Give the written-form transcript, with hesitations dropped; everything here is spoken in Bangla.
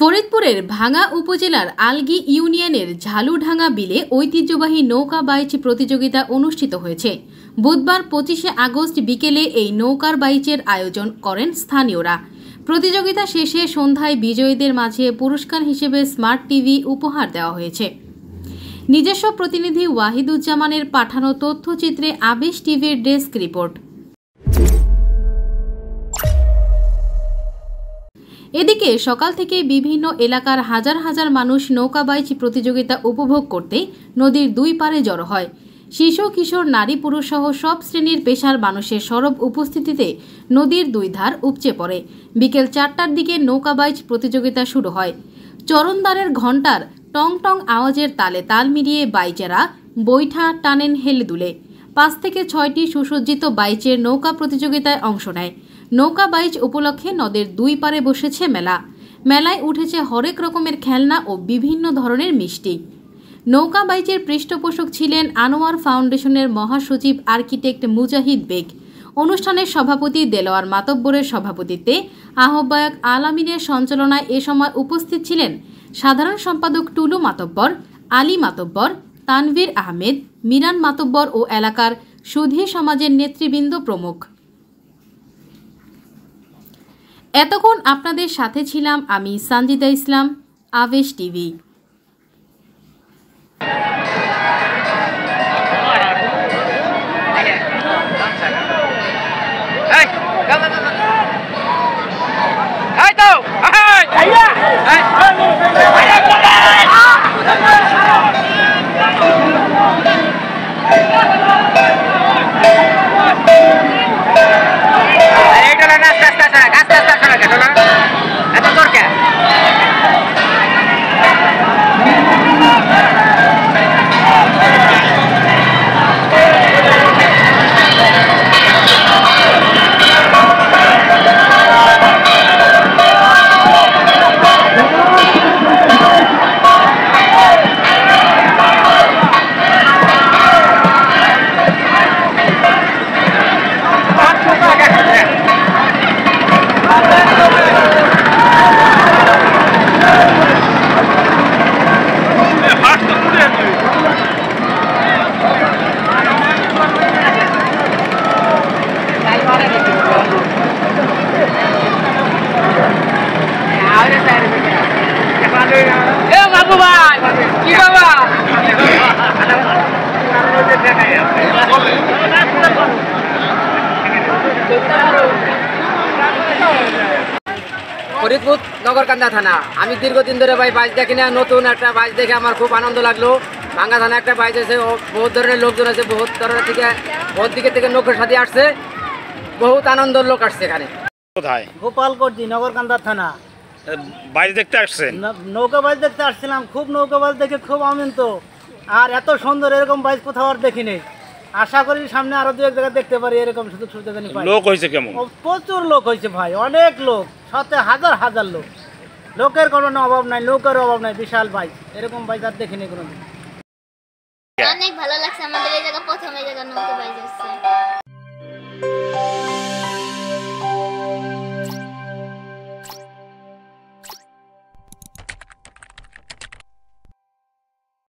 ফরিদপুরের ভাঙ্গা উপজেলার আলগী ইউনিয়নের ঝালুডাঙ্গা বিলে ঐতিহ্যবাহী নৌকা বাইচ প্রতিযোগিতা অনুষ্ঠিত হয়েছে। বুধবার 25শে আগস্ট বিকেলে এই নৌকার বাইচের আয়োজন করেন স্থানীয়রা। প্রতিযোগিতা শেষে সন্ধ্যায় বিজয়ীদের মাঝে পুরস্কার হিসেবে স্মার্ট টিভি উপহার দেওয়া হয়েছে। নিজস্ব প্রতিনিধি ওয়াহিদুজ্জামানের পাঠানো তথ্যচিত্রে আবেশ টিভির ডেস্ক রিপোর্ট। এদিকে সকাল থেকে বিভিন্ন এলাকার হাজার হাজার মানুষ নৌকা বাইচ প্রতিযোগিতা উপভোগ করতে নদীর দুই পারে জড়ো হয়। শিশু কিশোর নারী পুরুষ সহ সব শ্রেণীর পেশার মানুষের সরব উপস্থিতিতে নদীর দুই ধার উপচে পড়ে। বিকেল 4টার দিকে নৌকা বাইচ প্রতিযোগিতা শুরু হয়। চরণদ্বারের ঘণ্টার টং টং আওয়াজের তালে তাল মিলিয়ে বাইচেরা বৈঠা টানেন হেলে দুলে। 5 থেকে 6টি সুসজ্জিত বাইচের নৌকা প্রতিযোগিতায় অংশ নেয়। নৌকা বাইচ উপলক্ষে নদের দুই পারে বসেছে মেলা। মেলায় উঠেছে হরেক রকমের খেলনা ও বিভিন্ন ধরনের মিষ্টি। নৌকা বাইচের পৃষ্ঠপোষক ছিলেন আনোয়ার ফাউন্ডেশনের মহাসচিব আর্কিটেক্ট মুজাহিদ বেগ। অনুষ্ঠানের সভাপতি দেলোয়ার মাতব্বরের সভাপতিত্বে আহ্বায়ক আলামিনের সঞ্চালনায় এ সময় উপস্থিত ছিলেন সাধারণ সম্পাদক টুলু মাতব্বর, আলী মাতব্বর, তানভীর আহমেদ, মিরান মাতব্বর ও এলাকার সুধী সমাজের নেতৃবৃন্দ প্রমুখ। এতক্ষণ আপনাদের সাথে ছিলাম আমি সানজিদা ইসলাম, আবেশ টিভি। ফরিদপুর নগরকান্দা থানা। আমি দীর্ঘদিন ধরে ভাই বাইচ দেখি না, নতুন একটা বাইচ দেখে আমার খুব আনন্দ লাগলো। ভাঙ্গা থানা একটা বাইচ আছে, বহুত ধরনের লোকজন আছে, বহুত ধরনের থেকে বহুত দিকে থেকে নৌকার সাথে আসছে, বহুত আনন্দের লোক আসছে এখানে। কোথায়? গোপালগঞ্জ নগরকান্দা থানা। বাইচ দেখতে আসছেন? নৌকা বাইচ দেখতে আসছিলাম, খুব নৌকা বাইচ দেখে খুব আনন্দ। আর এত সুন্দর এরকম বাইচ কোথাও আর দেখিনি। আশা করি সামনে আরো 2-1 জায়গায় দেখতে পারি এরকম সুযোগ সুবিধা জানি পাই। লোক হয়েছে কেমন? প্রচুর লোক হয়েছে ভাই, অনেক লোক, সাথে হাজার হাজার লোক। লোকের কোনো অভাব নাই, নৌকার অভাব নাই। বিশাল বাইচ, এরকম বাইচ আর দেখিনি কোনোদিন। অনেক ভালো লাগছে, আমাদের এই জায়গা প্রথম এই জায়গা নৌকা বাইচ আসছে।